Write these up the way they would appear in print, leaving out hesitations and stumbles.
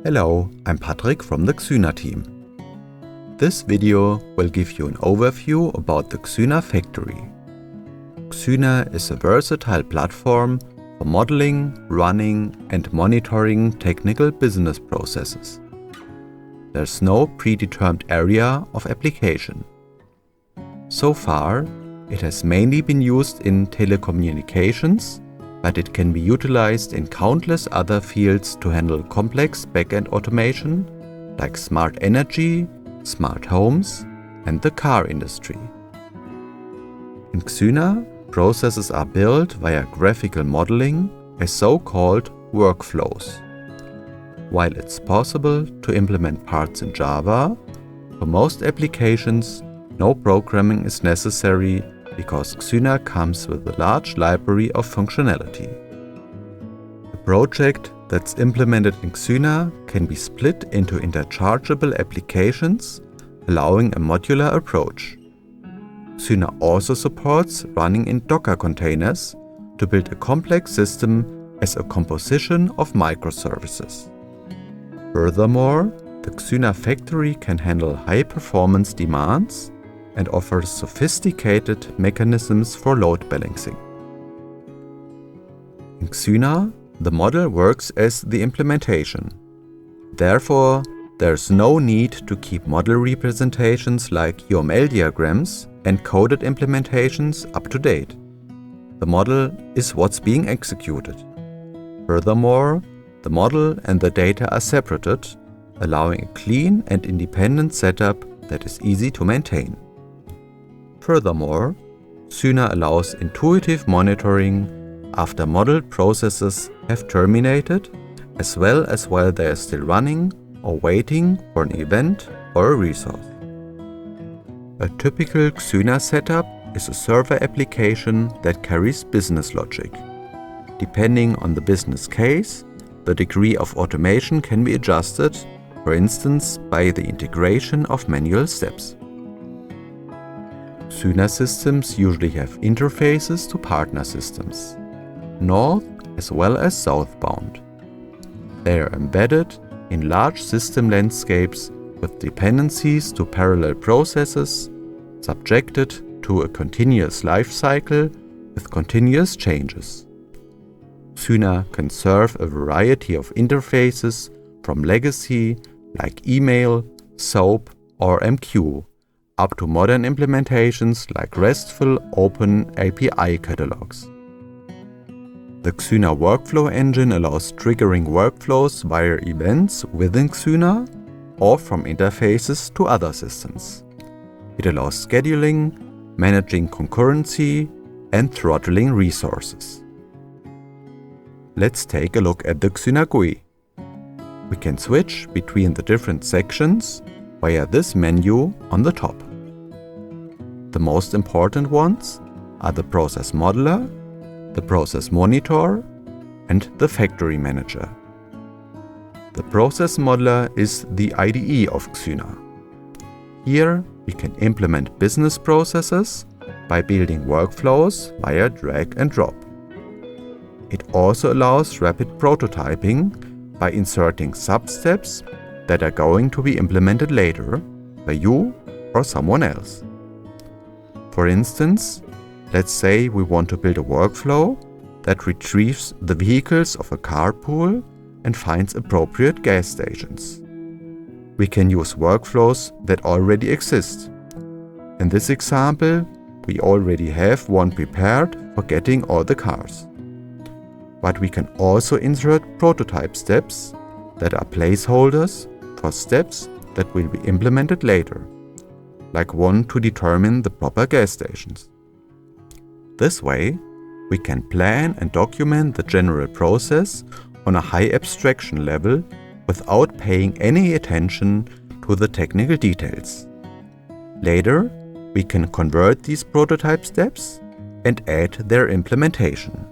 Hello, I'm Patrick from the Xyna team. This video will give you an overview about the Xyna factory. Xyna is a versatile platform for modeling, running, and monitoring technical business processes. There's no predetermined area of application. So far, it has mainly been used in telecommunications, but it can be utilized in countless other fields to handle complex back-end automation like smart energy, smart homes, and the car industry. In Xyna, processes are built via graphical modeling as so-called workflows. While it's possible to implement parts in Java, for most applications, no programming is necessary because Xyna comes with a large library of functionality. A project that's implemented in Xyna can be split into interchangeable applications, allowing a modular approach. Xyna also supports running in Docker containers to build a complex system as a composition of microservices. Furthermore, the Xyna factory can handle high-performance demands and offers sophisticated mechanisms for load balancing. In Xyna, the model works as the implementation. Therefore, there's no need to keep model representations like UML diagrams and coded implementations up to date. The model is what's being executed. Furthermore, the model and the data are separated, allowing a clean and independent setup that is easy to maintain. Furthermore, Xyna allows intuitive monitoring after modeled processes have terminated, as well as while they are still running or waiting for an event or a resource. A typical Xyna setup is a server application that carries business logic. Depending on the business case, the degree of automation can be adjusted, for instance by the integration of manual steps. Xyna systems usually have interfaces to partner systems, north as well as southbound. They are embedded in large system landscapes with dependencies to parallel processes, subjected to a continuous life cycle with continuous changes. Xyna can serve a variety of interfaces from legacy like email, SOAP, or MQ, up to modern implementations like RESTful Open API catalogs. The Xyna workflow engine allows triggering workflows via events within Xyna or from interfaces to other systems. It allows scheduling, managing concurrency, and throttling resources. Let's take a look at the Xyna GUI. We can switch between the different sections via this menu on the top. The most important ones are the Process Modeler, the Process Monitor, and the Factory Manager. The Process Modeler is the IDE of Xyna. Here we can implement business processes by building workflows via drag and drop. It also allows rapid prototyping by inserting sub-steps that are going to be implemented later by you or someone else. For instance, let's say we want to build a workflow that retrieves the vehicles of a carpool and finds appropriate gas stations. We can use workflows that already exist. In this example, we already have one prepared for getting all the cars. But we can also insert prototype steps that are placeholders for steps that will be implemented later, like one to determine the proper gas stations. This way, we can plan and document the general process on a high abstraction level without paying any attention to the technical details. Later, we can convert these prototype steps and add their implementation.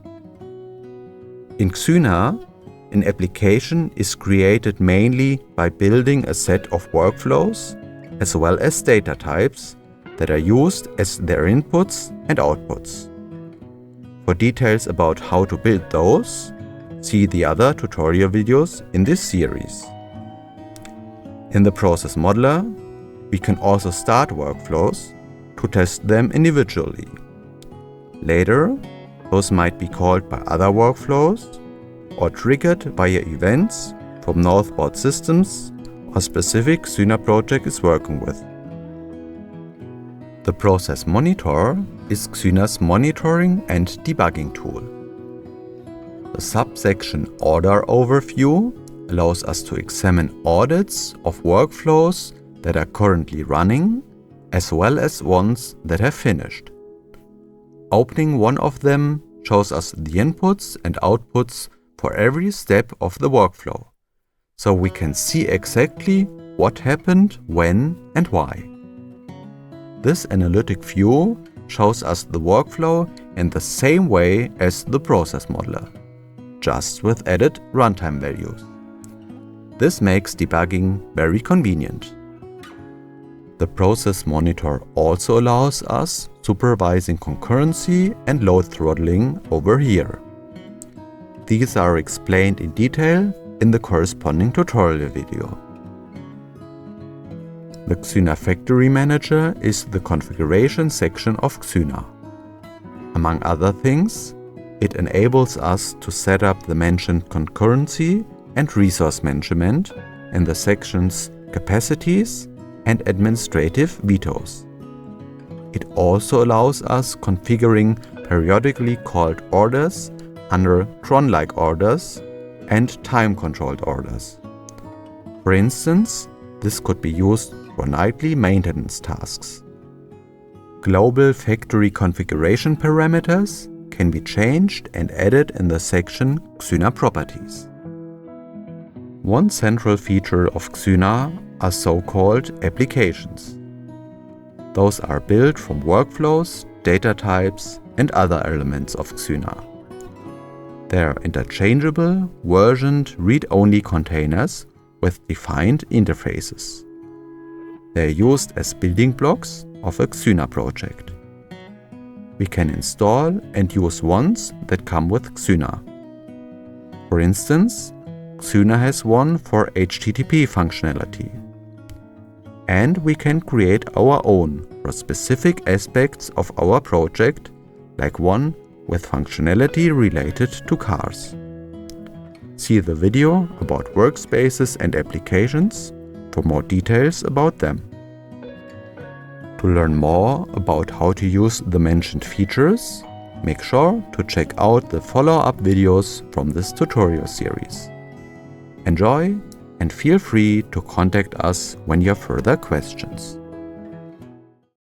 In Xyna, an application is created mainly by building a set of workflows as well as data types that are used as their inputs and outputs. For details about how to build those, see the other tutorial videos in this series. In the process modeler, we can also start workflows to test them individually. Later, those might be called by other workflows or triggered via events from northbound systems or specific Xyna project is working with. The process monitor is Xyna's monitoring and debugging tool. The subsection Order Overview allows us to examine audits of workflows that are currently running, as well as ones that have finished. Opening one of them shows us the inputs and outputs for every step of the workflow, so we can see exactly what happened, when, and why. This analytic view shows us the workflow in the same way as the process modeler, just with added runtime values. This makes debugging very convenient. The process monitor also allows us supervising concurrency and load throttling over here. These are explained in detail in the corresponding tutorial video. The Xyna Factory Manager is the configuration section of Xyna. Among other things, it enables us to set up the mentioned concurrency and resource management in the sections Capacities and Administrative Vetoes. It also allows us configuring periodically called orders under cron-like orders and time-controlled orders. For instance, this could be used for nightly maintenance tasks. Global factory configuration parameters can be changed and added in the section Xyna Properties. One central feature of Xyna are so-called applications. Those are built from workflows, data types, and other elements of Xyna. They are interchangeable, versioned, read-only containers with defined interfaces. They are used as building blocks of a Xyna project. We can install and use ones that come with Xyna. For instance, Xyna has one for HTTP functionality. And we can create our own for specific aspects of our project, like one with functionality related to cars. See the video about workspaces and applications for more details about them. To learn more about how to use the mentioned features, make sure to check out the follow-up videos from this tutorial series. Enjoy and feel free to contact us when you have further questions.